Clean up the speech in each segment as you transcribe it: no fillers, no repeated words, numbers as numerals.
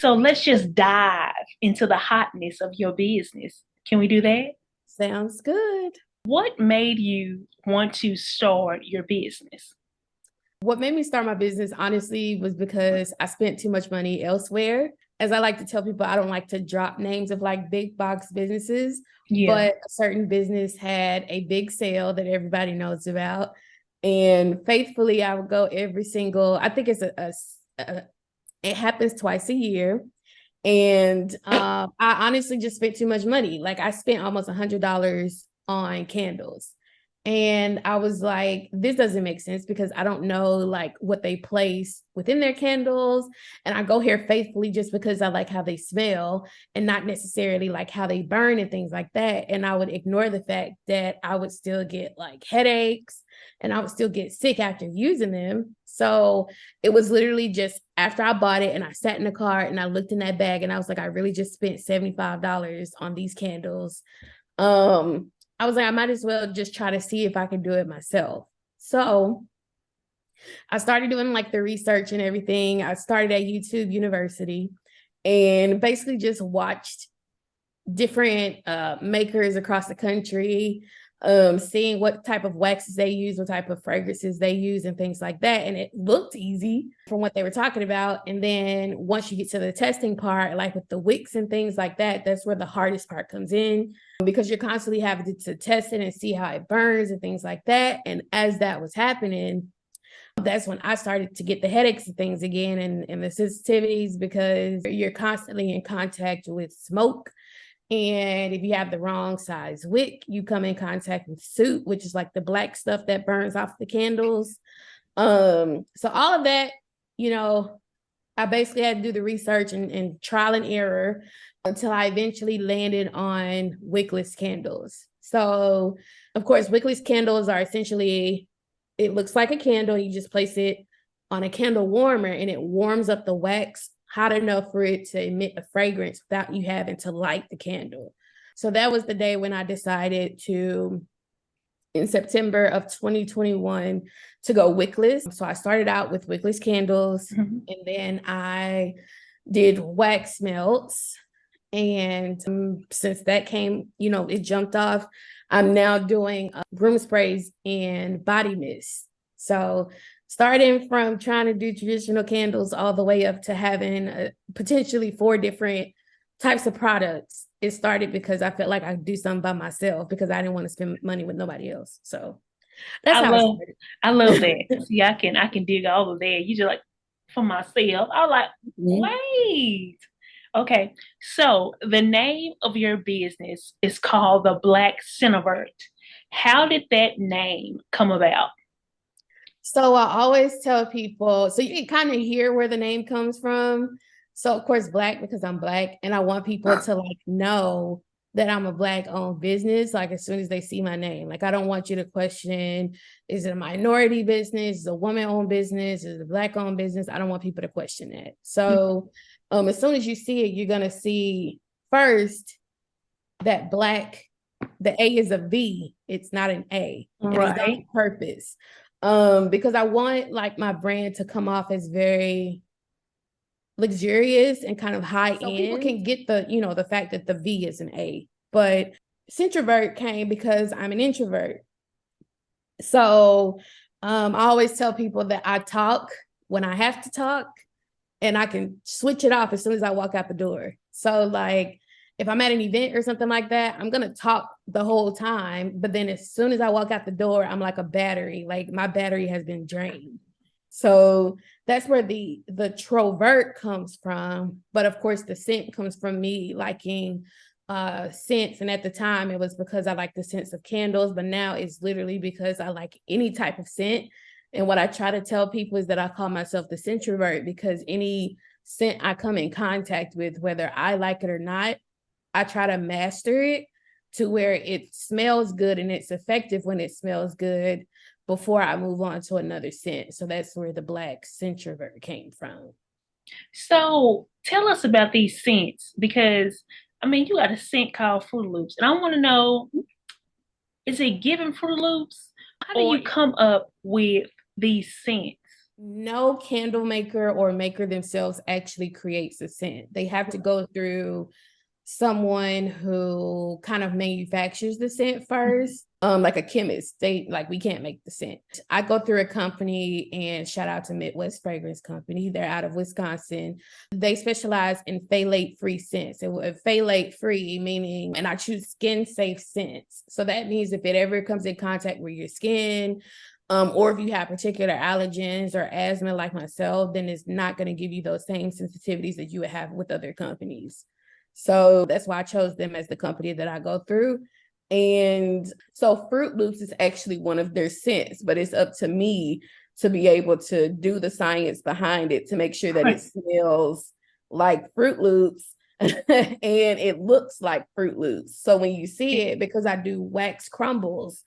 So let's just dive into the hotness of your business. Can we do that? Sounds good. What made you want to start your business? What made me start my business, honestly, was because I spent too much money elsewhere. As I like to tell people, I don't like to drop names of like big box businesses, Yeah. but a certain business had a big sale that everybody knows about. And faithfully, I would go every single, I think it's it happens twice a year. And I honestly just spent too much money. Like I spent almost $100 on candles. And I was like, this doesn't make sense because I don't know like what they place within their candles. And I go here faithfully just because I like how they smell and not necessarily like how they burn and things like that. And I would ignore the fact that I would still get like headaches and I would still get sick after using them. So it was literally just after I bought it and I sat in the car and I looked in that bag and I was like, I really just spent $75 on these candles. Um, I was like, I might as well just try to see if I can do it myself. So I started doing like the research and everything. I started at YouTube University and basically just watched different makers across the country, seeing what type of waxes they use, what type of fragrances they use, and things like that. And it looked easy from what they were talking about. And then once you get to the testing part, like with the wicks and things like that, that's where the hardest part comes in because you're constantly having to test it and see how it burns and things like that. And as that was happening, that's when I started to get the headaches and things again and the sensitivities because you're constantly in contact with smoke. And if you have the wrong size wick, you come in contact with soot, which is like the black stuff that burns off the candles. So all of that, you know, I basically had to do the research and trial and error until I eventually landed on wickless candles. So, of course, wickless candles are essentially, it looks like a candle. You just place it on a candle warmer and it warms up the wax hot enough for it to emit a fragrance without you having to light the candle. So that was the day when I decided to, in September of 2021, to go wickless. So I started out with wickless candles Mhm. and then I did wax melts. And since that came, it jumped off. I'm now doing room sprays and body mist. So starting from trying to do traditional candles all the way up to having potentially four different types of products. It started because I felt like I could do something by myself because I didn't want to spend money with nobody else. So that's I how it love I love started. that. See, I can dig all of that. You just like for myself. I was like, wait. Okay. So the name of your business is called the Black Scentrovert. How did that name come about? So I always tell people, so you can kind of hear where the name comes from. So of course, Black because I'm Black, and I want people to like know that I'm a Black owned business. Like as soon as they see my name, like I don't want you to question: is it a minority business? Is it a woman owned business? Is it a Black owned business? I don't want people to question that. So as soon as you see it, you're gonna see first that Black, the A is a V, it's not an A, and it's done on Right. purpose. Because I want like my brand to come off as very luxurious and kind of high so end. People can get the fact that the V is an A, but Scentrovert came because I'm an introvert. So I always tell people that I talk when I have to talk and I can switch it off as soon as I walk out the door. So like if I'm at an event or something like that, I'm gonna talk the whole time. But then as soon as I walk out the door, I'm like a battery. Like my battery has been drained. So that's where the trovert comes from. But of course, the scent comes from me liking scents. And at the time, it was because I like the scents of candles. But now it's literally because I like any type of scent. And what I try to tell people is that I call myself the Scentrovert because any scent I come in contact with, whether I like it or not, I try to master it to where it smells good and it's effective when it smells good before I move on to another scent. So that's where the Black Scentrovert came from. So tell us about these scents because I mean you got a scent called Fruit Loops, and I want to know, is it given Fruit Loops? How do Or you come up with these scents? No candle maker or maker themselves actually creates a scent. They have to go through someone who kind of manufactures the scent first, like a chemist. They like, we can't make the scent. I go through a company, and shout out to Midwest Fragrance Company. They're out of Wisconsin. They specialize in phthalate free scents. And phthalate free meaning, and I choose skin safe scents. So that means if it ever comes in contact with your skin, or if you have particular allergens or asthma like myself, then it's not going to give you those same sensitivities that you would have with other companies. So that's why I chose them as the company that I go through. And so Fruit Loops is actually one of their scents, but it's up to me to be able to do the science behind it to make sure that it smells like Fruit Loops and it looks like Fruit Loops. So when you see it, because I do wax crumbles,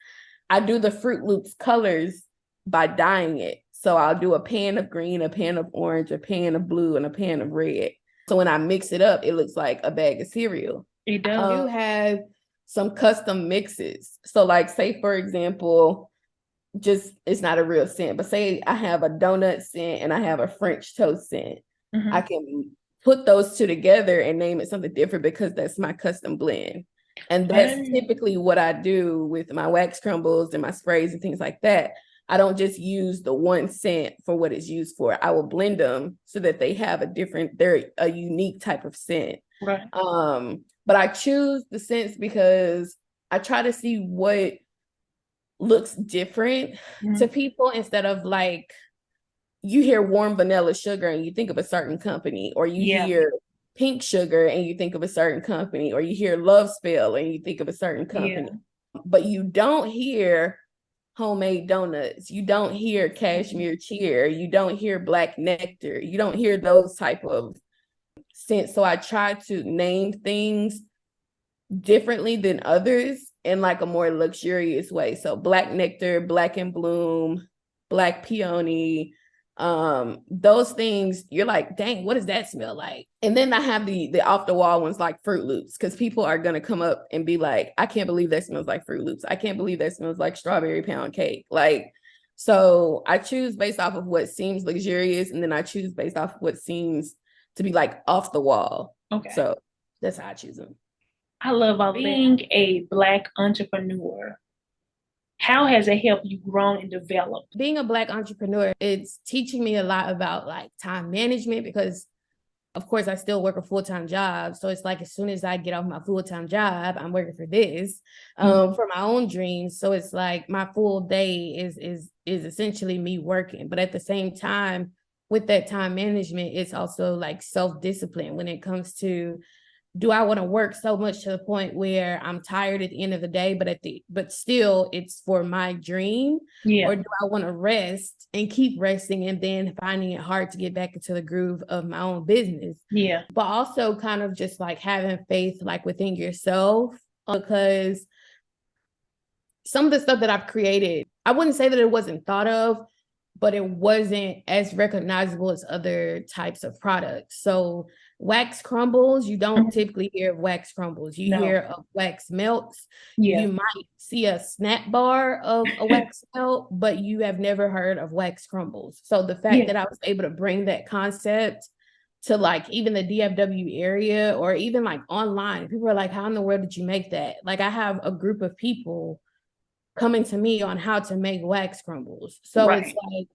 I do the Fruit Loops colors by dyeing it. So I'll do a pan of green, a pan of orange, a pan of blue, and a pan of red. So when I mix it up, it looks like a bag of cereal. It does. I do have some custom mixes. So like, say, for example, just, it's not a real scent, but say I have a donut scent and I have a French toast scent. I can put those two together and name it something different because that's my custom blend. And that's typically what I do with my wax crumbles and my sprays and things like that. I don't just use the one scent for what it's used for. I will blend them so that they have they're a unique type of scent. Right. But I choose the scents because I try to see what looks different to people, instead of like, you hear warm vanilla sugar and you think of a certain company, or you hear pink sugar and you think of a certain company, or you hear love spell and you think of a certain company. But you don't hear homemade donuts, you don't hear cashmere cheer, you don't hear black nectar, you don't hear those type of scents. So I try to name things differently than others in like a more luxurious way. So black nectar, black and bloom, black peony, those things, you're like, dang, what does that smell like? And then I have the off the wall ones like Fruit Loops, because people are going to come up and be like, I can't believe that smells like Fruit Loops. I can't believe that smells like strawberry pound cake. Like, so I choose based off of what seems luxurious, and then I choose based off of what seems to be like off the wall. Okay. So that's how I choose them. I love all being a Black entrepreneur. How has it helped you grow and develop? Being a Black entrepreneur, it's teaching me a lot about like time management, because of course I still work a full-time job. So it's like, as soon as I get off my full-time job, I'm working for this, for my own dreams. So it's like my full day is essentially me working. But at the same time, with that time management, it's also like self-discipline when it comes to, do I want to work so much to the point where I'm tired at the end of the day, but still it's for my dream? Or do I want to rest and keep resting and then finding it hard to get back into the groove of my own business? But also kind of just like having faith like within yourself, because some of the stuff that I've created, I wouldn't say that it wasn't thought of, but it wasn't as recognizable as other types of products. So wax crumbles, you don't typically hear of wax crumbles. You hear of wax melts. You might see a snap bar of a wax melt, but you have never heard of wax crumbles. So the fact that I was able to bring that concept to like even the DFW area, or even like online, people are like, how in the world did you make that? Like, I have a group of people coming to me on how to make wax crumbles. So it's like,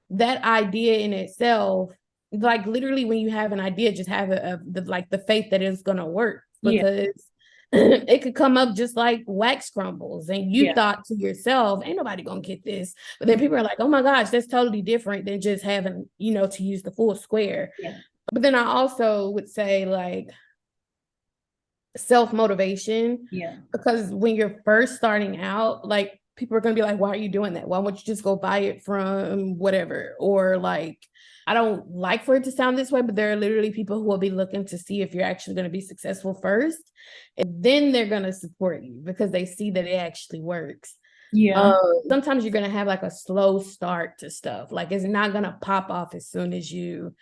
that idea in itself, like literally when you have an idea, just have the faith that it's gonna work, because it could come up just like wax crumbles, and you thought to yourself, ain't nobody gonna get this. But then people are like, oh my gosh, that's totally different than just having, to use the full square. But then I also would say like self-motivation, because when you're first starting out, like people are going to be like, why are you doing that? Why won't you just go buy it from whatever? Or like, I don't like for it to sound this way, but there are literally people who will be looking to see if you're actually going to be successful first, and then they're going to support you because they see that it actually works. Sometimes you're going to have like a slow start to stuff. Like, it's not going to pop off as soon as you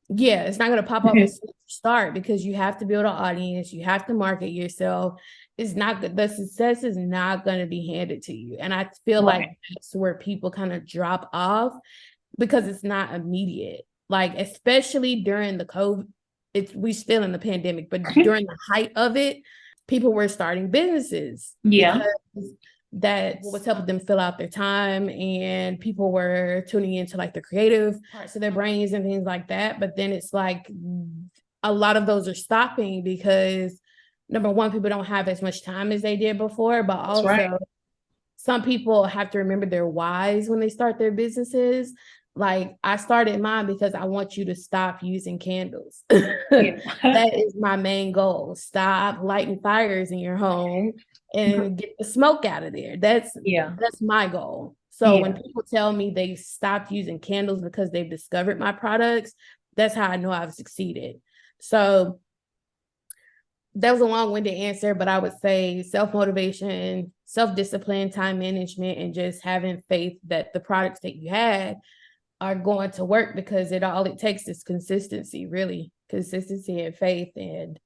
Yeah, it's not going to pop off as soon as you start because you have to build an audience, you have to market yourself. It's not the success is not going to be handed to you. And I feel like Right. that's where people kind of drop off because it's not immediate. Like, especially during the COVID, we still in the pandemic, but during the height of it, people were starting businesses Yeah. because that was helping them fill out their time, and people were tuning into like the creative parts of their brains and things like that. But then it's like a lot of those are stopping because number one, people don't have as much time as they did before, but That's right. also some people have to remember their whys when they start their businesses. Like, I started mine because I want you to stop using candles. Yeah. That is my main goal. Stop lighting fires in your home and get the smoke out of there. Yeah. That's my goal. So when Yeah. people tell me they stopped using candles because they've discovered my products, that's how I know I've succeeded. So that was a long-winded answer, but I would say self-motivation, self-discipline, time management, and just having faith that the products that you had are going to work, because all it takes is consistency, really. Consistency and faith, and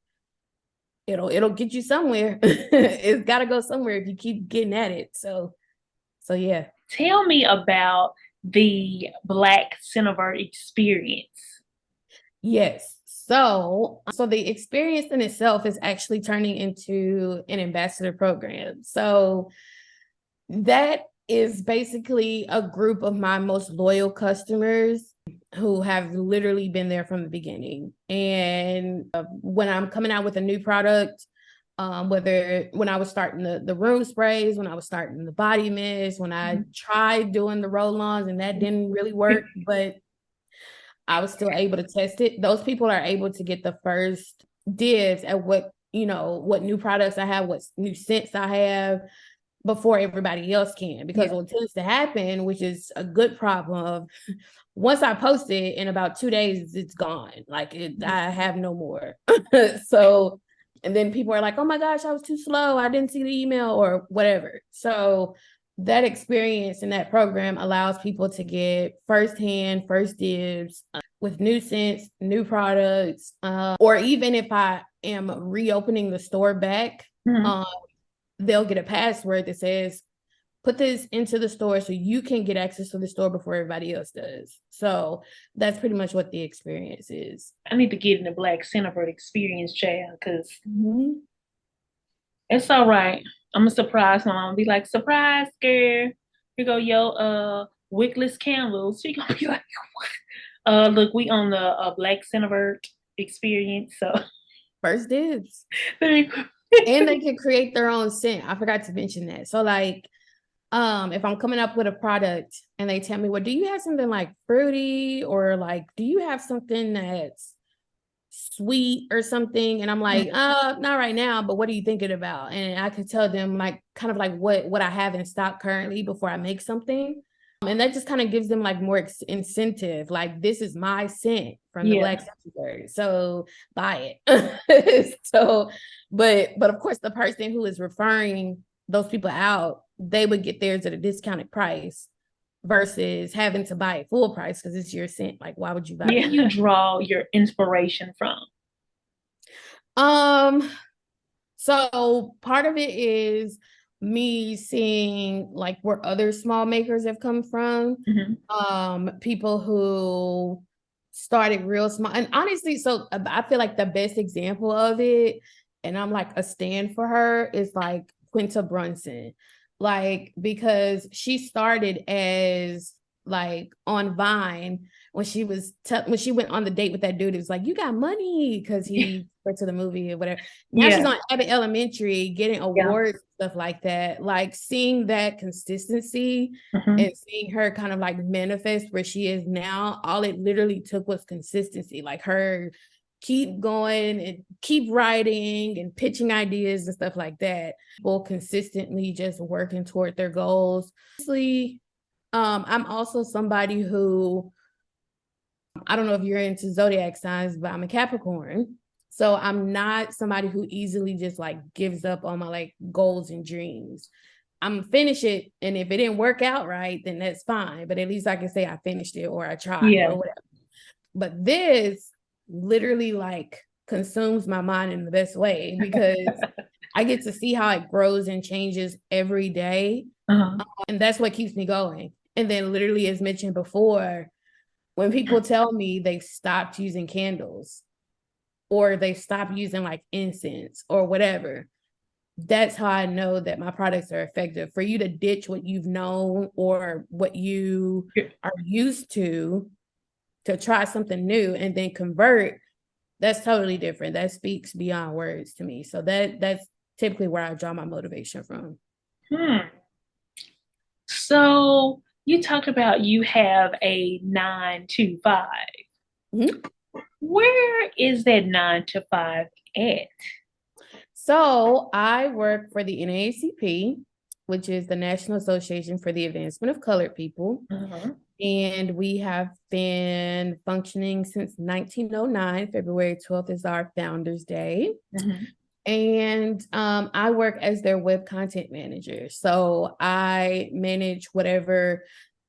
it'll get you somewhere. It's got to go somewhere if you keep getting at it. So yeah. Tell me about the Black Scentrovert experience. Yes. So the experience in itself is actually turning into an ambassador program. So that is basically a group of my most loyal customers who have literally been there from the beginning. And when I'm coming out with a new product, whether when I was starting the room sprays, when I was starting the body mist, when I tried doing the roll-ons and that didn't really work, but I was still able to test it. Those people are able to get the first dibs at what new products I have, what new scents I have before everybody else can. Because Yeah. what tends to happen, which is a good problem, once I post it in about 2 days, it's gone. Like I have no more. So, and then people are like, "Oh my gosh, I was too slow. I didn't see the email," or whatever. So that experience in that program allows people to get firsthand, first dibs with new scents, new products, or even if I am reopening the store back, Mhm. um, they'll get a password that says, "Put this into the store so you can get access to the store before everybody else does." So that's pretty much what the experience is. I need to get in the Black Scentrovert experience, child, because Mhm. it's all right. I'm gonna surprise my mom. Be like, surprise, girl. Here go your wickless candles. She gonna be like, look, we on the Black Scentrovert experience. So First dibs. there you go. And they can create their own scent. I forgot to mention that. So like, if I'm coming up with a product and they tell me, "Well, do you have something like fruity, or like do you have something that's sweet or something?" And I'm like, not right now, but what are you thinking about? And I could tell them like kind of like what I have in stock currently before I make something. And that just kind of gives them like more incentive. Like, this is my scent from the Yeah, Black Secretary, so buy it. So, but of course, the person who is referring those people out, they would get theirs at a discounted price versus having to buy it full price because it's your scent. Like, why would you buy yeah. it? You draw your inspiration from. Um, so part of it is me seeing like where other small makers have come from. Mhm. People who started real small. And honestly, so I feel like the best example of it, and I'm like a stand for her, is like Quinta Brunson. Like, because she started as like on Vine when when she went on the date with that dude. It was like, "You got money," because he went to the movie or whatever. Now she's Yeah, on Abbott Elementary getting yeah. awards, stuff like that. Like, seeing that consistency Mhm. and seeing her kind of like manifest where she is now, all it literally took was consistency. Like, her keep going and keep writing and pitching ideas and stuff like that. People consistently just working toward their goals. Honestly, I'm also somebody who, I don't know if you're into zodiac signs, but I'm a Capricorn. So I'm not somebody who easily just like gives up on my like goals and dreams. I'm finish it, and if it didn't work out right, then that's fine. But at least I can say I finished it or I tried Yeah. or whatever. But this, literally like consumes my mind in the best way, because I get to see how it grows and changes every day. Uh-huh. And that's what keeps me going. And then, literally, as mentioned before, when people tell me they stopped using candles or they stopped using like incense or whatever, that's how I know that my products are effective. For you to ditch what you've known or what you are used to try something new and then convert, that's totally different. That speaks beyond words to me. So that's typically where I draw my motivation from. Hmm. So you talked about you have a 9 to 5. Mhm. Where is that 9 to 5 at? So I work for the NAACP, which is the National Association for the Advancement of Colored People. Uh-huh. And we have been functioning since 1909. February 12th is our Founders Day. Mm-hmm. And I work as their web content manager. So I manage whatever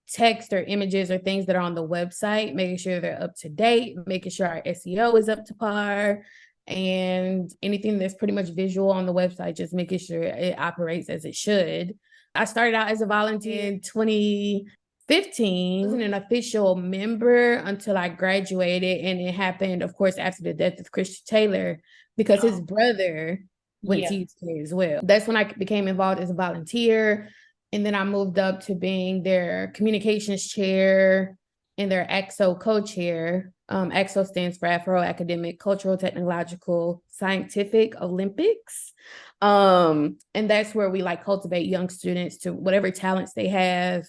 text or images or things that are on the website, making sure they're up to date, making sure our SEO is up to par, and anything that's pretty much visual on the website, just making sure it operates as it should. I started out as a volunteer in 2015. I wasn't an official member until I graduated, and it happened, of course, after the death of Christian Taylor, because his brother went to Yeah. UTA as well. That's when I became involved as a volunteer. And then I moved up to being their communications chair and their AXO co-chair. AXO stands for Afro Academic Cultural Technological Scientific Olympics. And that's where we like cultivate young students to whatever talents they have.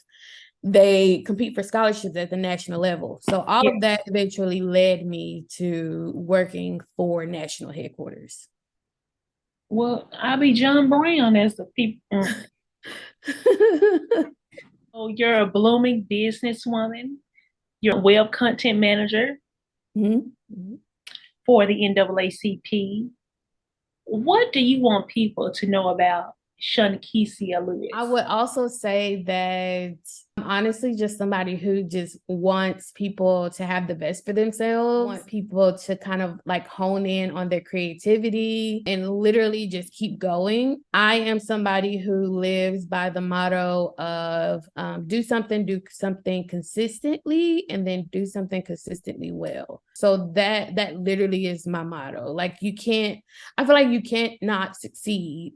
They compete for scholarships at the national level. So all of that eventually led me to working for national headquarters. Well, I'll be John Brown as the people. So you're a blooming businesswoman. You're a web content manager Mm-hmm. for the NAACP. What do you want people to know about Shunkecia Lewis? I would also say that I'm honestly just somebody who just wants people to have the best for themselves, want people to kind of like hone in on their creativity and literally just keep going. I am somebody who lives by the motto of do something consistently, and then do something consistently well. So that literally is my motto. Like I feel like you can't not succeed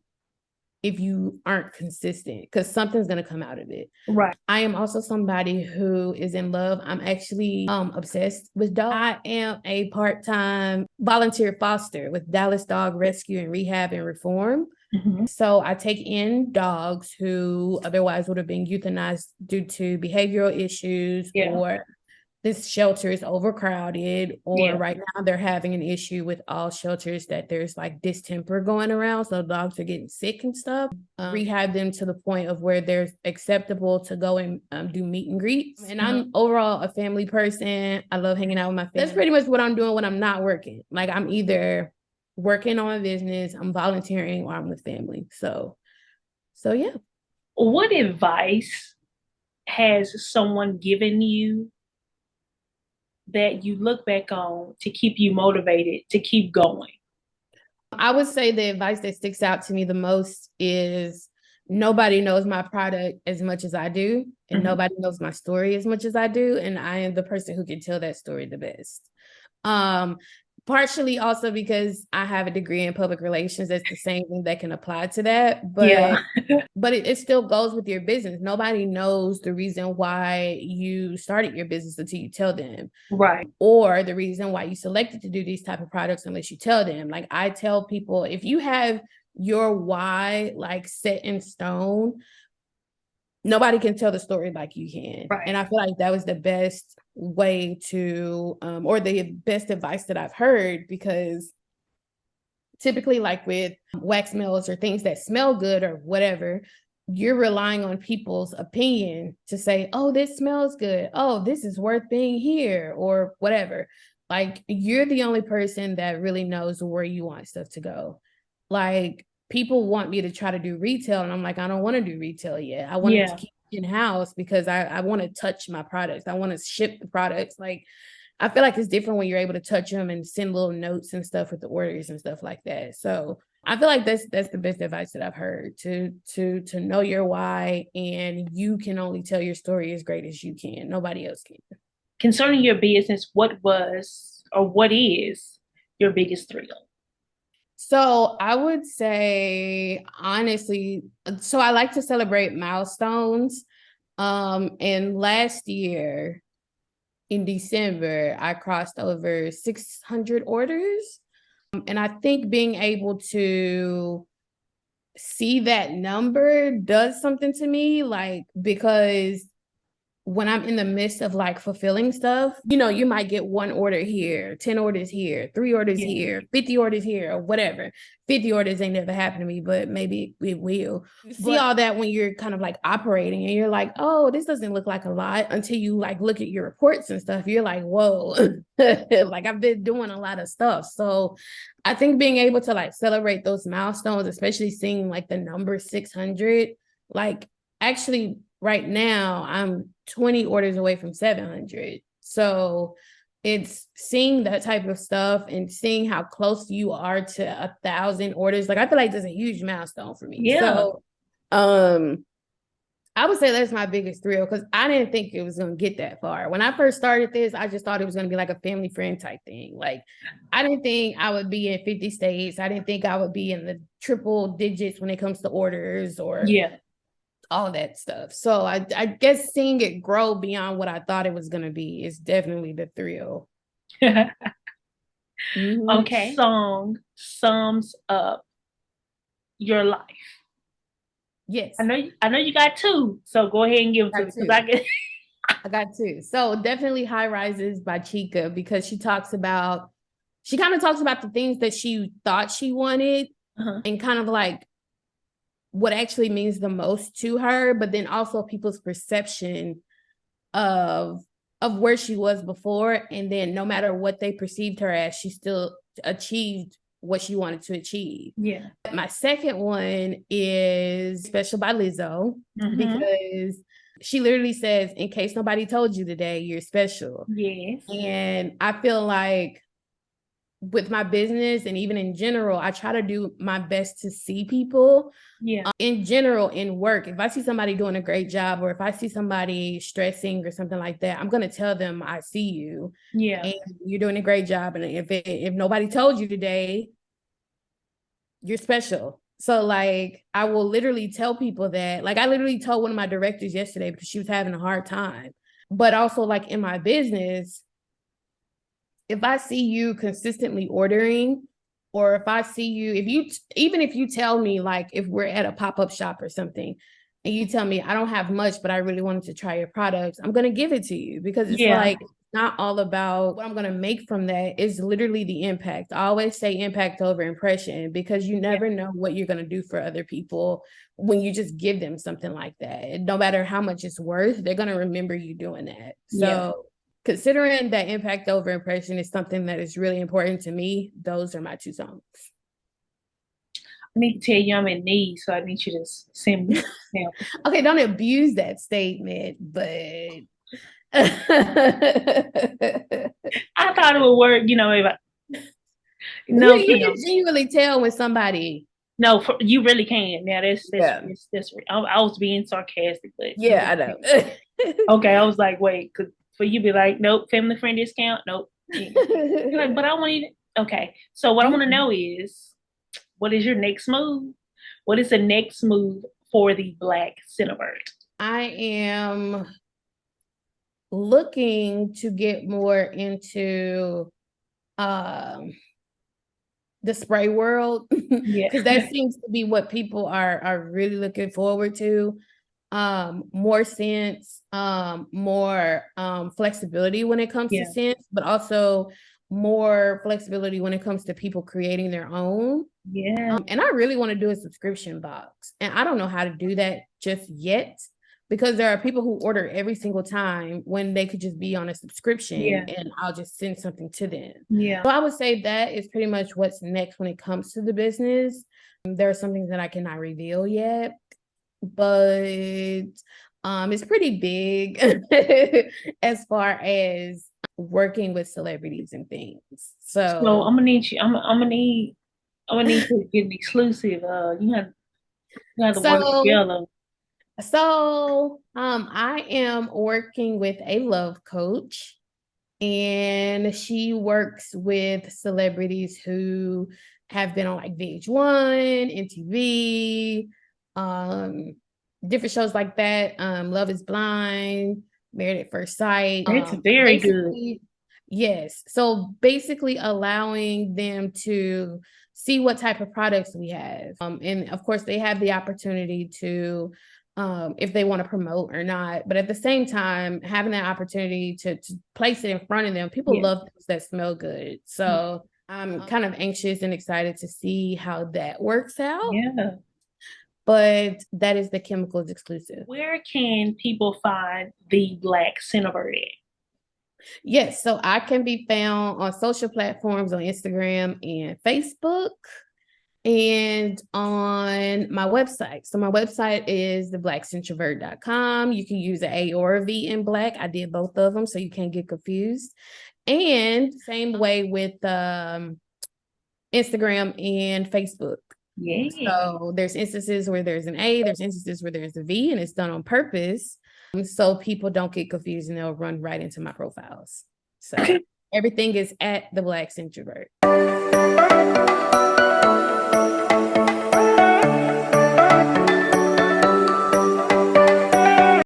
if you aren't consistent, because something's going to come out of it. Right. I am also somebody who is in love. I'm actually obsessed with dogs. I am a part-time volunteer foster with Dallas Dog Rescue and Rehab and Reform. Mm-hmm. So I take in dogs who otherwise would have been euthanized due to behavioral issues, or this shelter is overcrowded, or right now they're having an issue with all shelters that there's like distemper going around. So dogs are getting sick and stuff. Rehab them to the point of where they're acceptable to go and do meet and greets. And I'm overall a family person. I love hanging out with my family. That's pretty much what I'm doing when I'm not working. Like I'm either working on a business, I'm volunteering, or I'm with family. So yeah. What advice has someone given you that you look back on to keep you motivated to keep going? I would say the advice that sticks out to me the most is nobody knows my product as much as I do, and nobody knows my story as much as I do, and I am the person who can tell that story the best. Partially also because I have a degree in public relations. That's the same thing that can apply to that. But it still goes with your business. Nobody knows the reason why you started your business until you tell them. Right. Or the reason why you selected to do these type of products unless you tell them. Like I tell people, if you have your why like set in stone, nobody can tell the story like you can. Right. And I feel like that was the best way to, or the best advice that I've heard, because typically like with wax melts or things that smell good or whatever, you're relying on people's opinion to say, oh, this smells good. Oh, this is worth being here or whatever. Like you're the only person that really knows where you want stuff to go. Like people want me to try to do retail, and I'm like, I don't want to do retail yet. I want it to keep in-house because I want to touch my products. I want to ship the products. Like I feel like it's different when you're able to touch them and send little notes and stuff with the orders and stuff like that. So I feel like that's the best advice that I've heard, to know your why, and you can only tell your story as great as you can. Nobody else can. Concerning your business, what was or what is your biggest thrill? So I would say, honestly, so I like to celebrate milestones. And last year in December, I crossed over 600 orders. And I think being able to see that number does something to me, like, because when I'm in the midst of like fulfilling stuff, you might get one order here, 10 orders here, 3 orders Yeah. here, 50 orders here, or whatever. 50 orders ain't never happened to me, but maybe it will. You see all that when you're kind of like operating and you're like, oh, this doesn't look like a lot, until you like look at your reports and stuff. You're like, whoa, like I've been doing a lot of stuff. So I think being able to like celebrate those milestones, especially seeing like the number 600, like actually right now I'm 20 orders away from 700. So it's seeing that type of stuff and seeing how close you are to 1,000 orders. Like I feel like that's a huge milestone for me. Yeah. So I would say that's my biggest thrill, because I didn't think it was going to get that far. When I first started this, I just thought it was going to be like a family friend type thing. Like I didn't think I would be in 50 states. I didn't think I would be in the triple digits when it comes to orders or Yeah. all that stuff. So I guess seeing it grow beyond what I thought it was going to be is definitely the thrill. Okay. Song sums up your life. Yes. I know you got two, so go ahead and give them to me, because I got two. So definitely High Rises by Chica, because she kind of talks about the things that she thought she wanted, and kind of like what actually means the most to her, but then also people's perception of where she was before, and then no matter what they perceived her as, she still achieved what she wanted to achieve. Yeah. My second one is Special by Lizzo, because she literally says, in case nobody told you today, you're special. Yes. And I feel like with my business and even in general, I try to do my best to see people. Yeah. In general, in work, if I see somebody doing a great job, or if I see somebody stressing or something like that, I'm going to tell them, I see you. Yeah. And you're doing a great job. And if nobody told you today, you're special. So like, I will literally tell people that. Like I literally told one of my directors yesterday because she was having a hard time. But also like in my business, if I see you consistently ordering, or if I see you, even if you tell me, like if we're at a pop-up shop or something and you tell me I don't have much, but I really wanted to try your products, I'm going to give it to you, because it's like, it's not all about what I'm going to make from that. It's literally the impact. I always say impact over impression, because you never know what you're going to do for other people when you just give them something like that. And no matter how much it's worth, they're going to remember you doing that. So considering that impact over impression is something that is really important to me, those are my two songs. I need to tell you I'm in need, so I need you to send me samples. Okay, don't abuse that statement, but I thought it would work, if I, you can genuinely tell when somebody. No, you really can. Now that's I was being sarcastic, but I know. Okay, I was like, wait, for you be like, nope, family friend discount, nope. Like, but I want you to, okay. So what I want to know is, what is your next move? What is the next move for the Blvck Scentrovert? I am looking to get more into the spray world, because that seems to be what people are really looking forward to. More scents, more flexibility when it comes to scents, but also more flexibility when it comes to people creating their own. And I really want to do a subscription box, and I don't know how to do that just yet, because there are people who order every single time when they could just be on a subscription, and I'll just send something to them. So I would say that is pretty much what's next when it comes to the business. There are some things that I cannot reveal yet, but It's pretty big as far as working with celebrities and things. So So I'm gonna need you. I'm gonna need you to get an exclusive. You have to work so together. I am working with a love coach, and she works with celebrities who have been on like VH1, MTV, um, different shows like that. Love is Blind, Married at First Sight. That's very good. Basically, yes. So basically, allowing them to see what type of products we have, and of course, they have the opportunity to if they want to promote or not. But at the same time, having that opportunity to place it in front of them, people Yeah. love things that smell good. So I'm kind of anxious and excited to see how that works out. Yeah. But that is the chemicals exclusive. Where can people find the Black Scentrovert at? Yes, so I can be found on social platforms on Instagram and Facebook, and on my website. So my website is theblackcentrovert.com. You can use an A or a V in black. I did both of them, so you can't get confused. And same way with Instagram and Facebook. Yeah. So there's instances where there's an A, there's instances where there's a V, and it's done on purpose so people don't get confused and they'll run right into my profiles. So everything is at the Black Scentrovert.